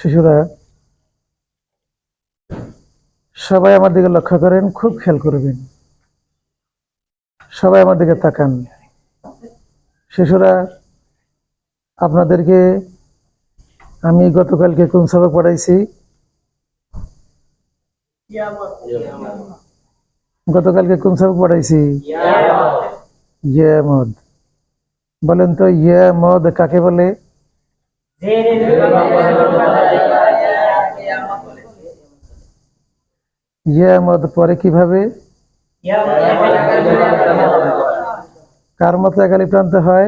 শিশুরা সবাই আমার দিকে লক্ষ্য করেন, খুব খেয়াল করবেন। সবাই আমার দিকে তাকান। শিশুরা, আপনাদেরকে আমি গতকালকে কোন সবক পড়াইছি? গতকালকে কোন সবক পড়াইছি? ইয়ামদ। বলেন তো ইয়ামদ কাকে বলে? ইয়ামদ পরে কিভাবে? কার মতো একালি প্রান্ত হয়?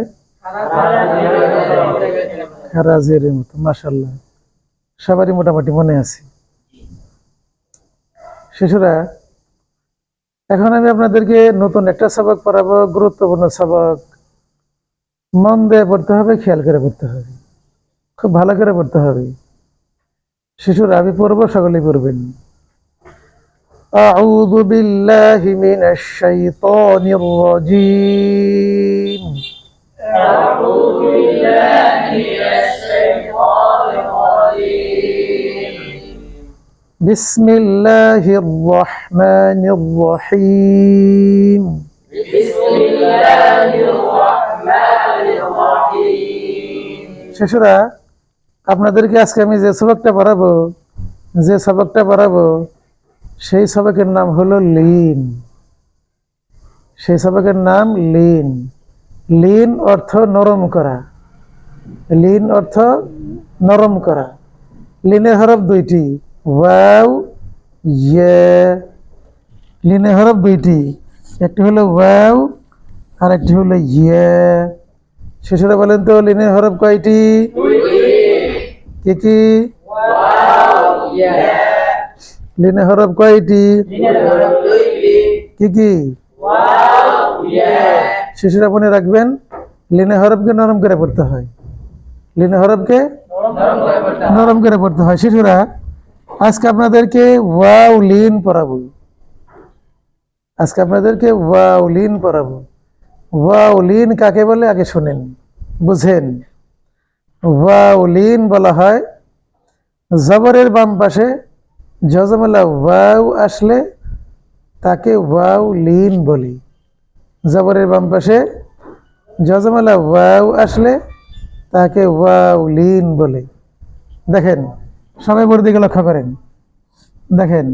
খারাজের মতো। মাশাআল্লাহ, সবারই মোটামুটি মনে আছে। শিশুরা, এখন আমি আপনাদেরকে নতুন একটা সবক পড়াবো, গুরুত্বপূর্ণ সবক। মন দিয়ে পড়তে হবে, খেয়াল করে পড়তে হবে, খুব ভালো করে পড়তে হবে। শিশুরা, আমি পড়বো, সকলেই পড়বেন। আউযু বিল্লাহি মিনাশ শাইতানির রাজীম। আউযু বিল্লাহি মিনাশ শাইতানির রাজীম। বিসমিল্লাহির রহমানির রহিম। বিসমিল্লাহির রহমানির রহিম। শিশুরা, আপনাদেরকে আজকে আমি যে সবকটা পড়াবো সেই সবকের নাম হলো লিন। সেই সবকের নাম লিন। লিন অর্থ নরম করা। লিন অর্থ নরম করা। লিনের হরফ দুইটি, ওয়াও ইয়া। লিনের হরফ দুইটি, একটি হলো ওয়াও আর একটি হলো ইয়া। শিশুরা বলেন তো, লিনের হরফ কয়টি? কি কি? লিনের হরফ কয়টি? কি কি? শিশুরা মনে রাখবেন, লিনের হরফকে নরম করে পড়তে হয়। লিনের হরফকে নরম করে পড়তে হয়। শিশুরা, আজকে আপনাদেরকে ওয়াও লিন পড়াবো। ওয়াও লিন কাকে বলে আগে শুনেন, বুঝেন। ওয়াও লিন বলা হয় জবরের বাম পাশে জজমলা ওয়াও আসলে তাকে ওয়াও লিন বলি। জবরের বাম পাশে জজমলা ওয়াও আসলে তাকে ওয়াও লিন বলে। দেখেন, সবাই বোর্ড দিকে লক্ষ্য করেন। দেখেন,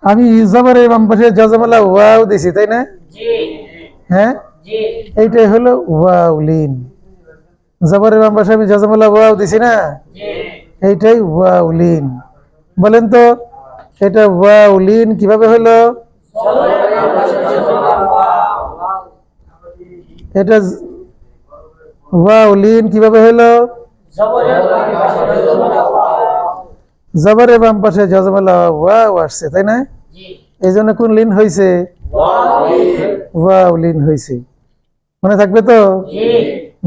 আমি জবরের বাম পাশে জজমলা ওয়াও দিছি, তাই না? হ্যাঁ, এইটাই হলো ওয়াও লিন। জবরের বাম পাশে আমি জজমলা ওয়াও দিছি না, এইটাই ওয়াও লিন। বলেন তো, এটা ওয়াও লিন কিভাবে হলো? এটা ওয়াও লিন কিভাবে হলো? জবরের বাম পাশে জজমলা ওয়াও আসছে, তাই না? এই জন্য কোন লিন হয়েছে? ওয়াও লিন হয়েছে। মনে থাকবে তো?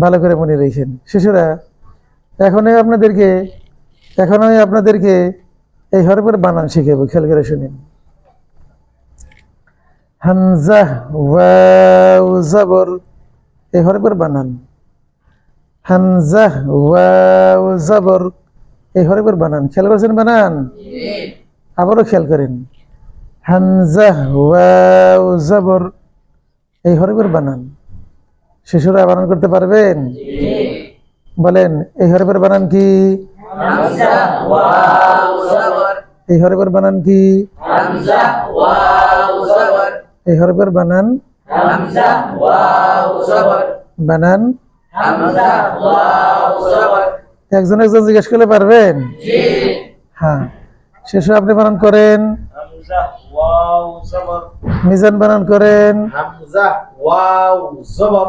ভালো করে মনে রেখেন। শিশুরা, এখন আমি আপনাদেরকে এই হরফের বানান শিখাবো, খেয়াল করে শুনেন। হামজা ওয়াও জবর, এই হরফের বানান। হামজা ওয়াও জবর, এই হরফের বানান। খেয়াল করেছেন বানান? আবারও খেয়াল করেন। হামজা ওয়াও জবর, এই হরফের বানান। শিশুরা বানান করতে পারবেন? বলেন, এই হরফের বানান কি? হামজা ওয়াও জবর। এই হরফের বানান কি? হামজা ওয়াও জবর। এই হরফের বানান হামজা ওয়াও জবর। বানান হামজা ওয়াও জবর। একজন জিজ্ঞেস করলে পারবেন? হ্যাঁ। শিশু, আপনি বানান করেন। হামজা ওয়াও জবর। মিজান বানান করেন। হামজা ওয়াও জবর।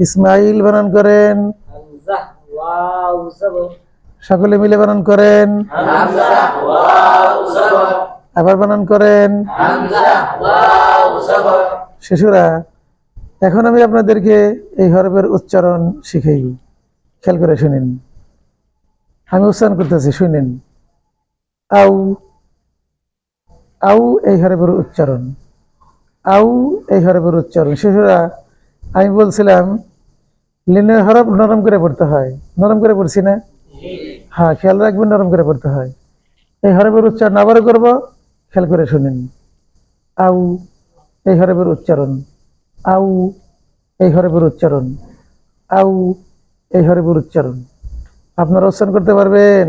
ইসমাইল বানান করেন। হামজা ওয়াও জবর। সকলে মিলে বানান করেন। হামজা ওয়াও জবর। আবার বানান করেন। হামজা ওয়াও জবর। শিশুরা, এখন আমি আপনাদেরকে এই হরফের উচ্চারণ শিখাই। খেয়াল করে শুনেন, আমি উচ্চারণ করতেছি, শুনেন। আউ, আউ এই হরফের উচ্চারণ। আউ এই হরফের উচ্চারণ। শিশুরা, আমি বলছিলাম লিনের হরফ নরম করে পড়তে হয়। নরম করে পড়ছি না? হ্যাঁ, খেয়াল রাখবেন, নরম করে পড়তে হয়। এই হরফের উচ্চারণ আবারও করব, খেয়াল করে শুনেন। আউ, এই হরফের উচ্চারণ। আউ, এই হরফের উচ্চারণ। আউ, এই হরফের উচ্চারণ। আপনারা উচ্চারণ করতে পারবেন?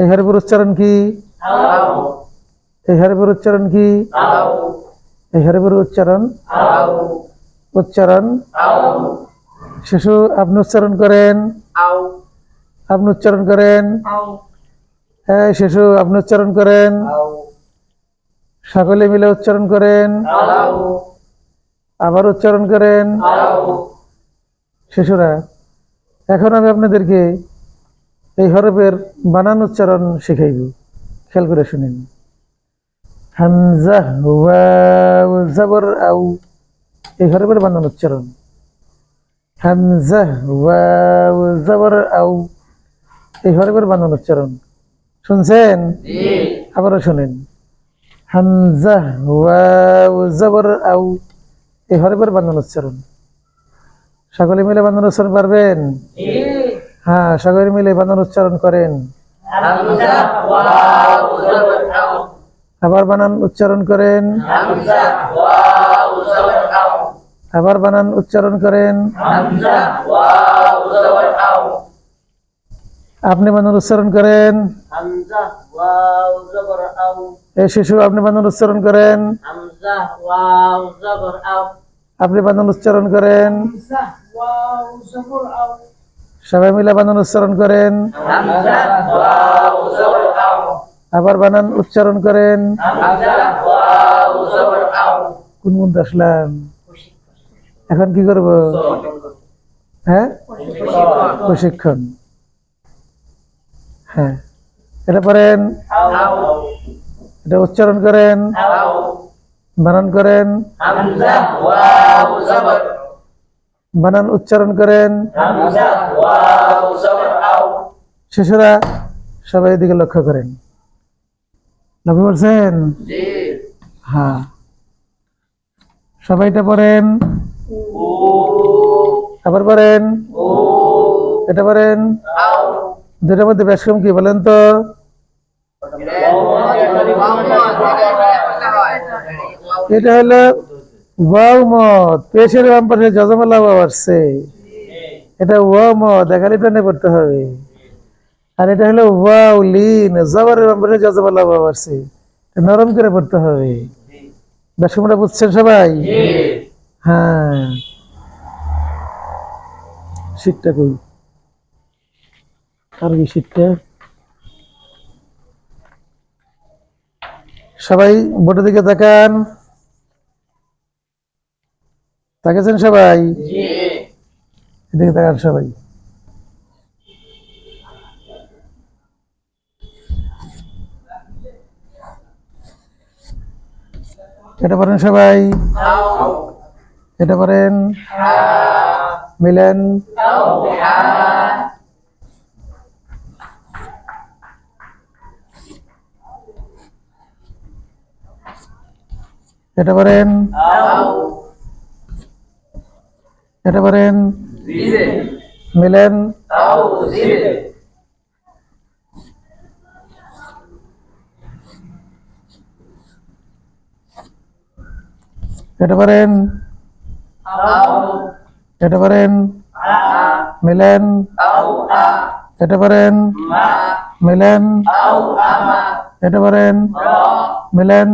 এই হরফের উচ্চারণ কি? এই হরফের উচ্চারণ কি? এই হরফের উচ্চারণ। উচ্চারণ শিশু, আপনি উচ্চারণ করেন। আপনি উচ্চারণ করেন। হ্যাঁ শিশু, আপনি উচ্চারণ করেন। সকলে মিলে উচ্চারণ করেন। আবার উচ্চারণ করেন। শিশুরা, এখন আমি আপনাদেরকে এই হরফের বানান উচ্চারণ শিখাইব, খেয়াল করে শুনেন। হামজা, ওয়াও, জবর আউ, এই হরফের বানান উচ্চারণ। হামজা, ওয়াও, জবর আউ, এই হরফের বানান উচ্চারণ। শুনছেন? আবারও শুনেন। হামজা, ওয়াও, জবর আউ, এই হরফের বানান উচ্চারণ। সকলে মিলে বানান উচ্চারণ পারবেন? হ্যাঁ, সকলে মিলে বানান উচ্চারণ করেন। আবার বানান উচ্চারণ করেন। আবার বানান উচ্চারণ করেন। আপনি বানান উচ্চারণ করেন। এই শিশু, আপনি বানান উচ্চারণ করেন। আপনি বানান উচ্চারণ করেন। সবাই মিলে বানান উচ্চারণ করেন। আবার বানান উচ্চারণ করেন। কোন মধ্যে আসলাম? এখন কি করব? হ্যাঁ, প্রশিক্ষণ। হ্যাঁ, এটা পড়েন, এটা উচ্চারণ করেন, বানান করেন, বানান উচ্চারণ করেন। শিশুরা, সবাই এদিকে লক্ষ্য করেন। লক্ষ্য করছেন? হ্যাঁ, সবাইটা পড়েন। আবার পড়েন, এটা পড়েন। দুটার মধ্যে ব্যাসকম কি বলেন তো? এটা হলো ওয়াও মদ, পেশের বাম পাশে যজমালা ওয়াও আসছে, এটা ওয়াও মদ, একালি টানে পড়তে হবে। আর এটা হলো ওয়াও লিন, জবরের বাম পাশে যজমালা ওয়াও আসছে, নরম করে পড়তে হবে। ব্যাসকমটা বুঝছেন সবাই? হ্যাঁ, শীতটা কই? আর কি শীতটা? সবাই বোর্ডের দিকে তাকান। তাকাচ্ছেন সবাই? এদিকে তাকান সবাই। এটা পারেন সবাই? এটা পারেন? মিলেন। এটা পারেন? এটা পারেন? মিলেন। এটা পারেন? এটা পারেন? মিলেন। এটা পারেন? মিলেন। এটা পারেন? মিলেন।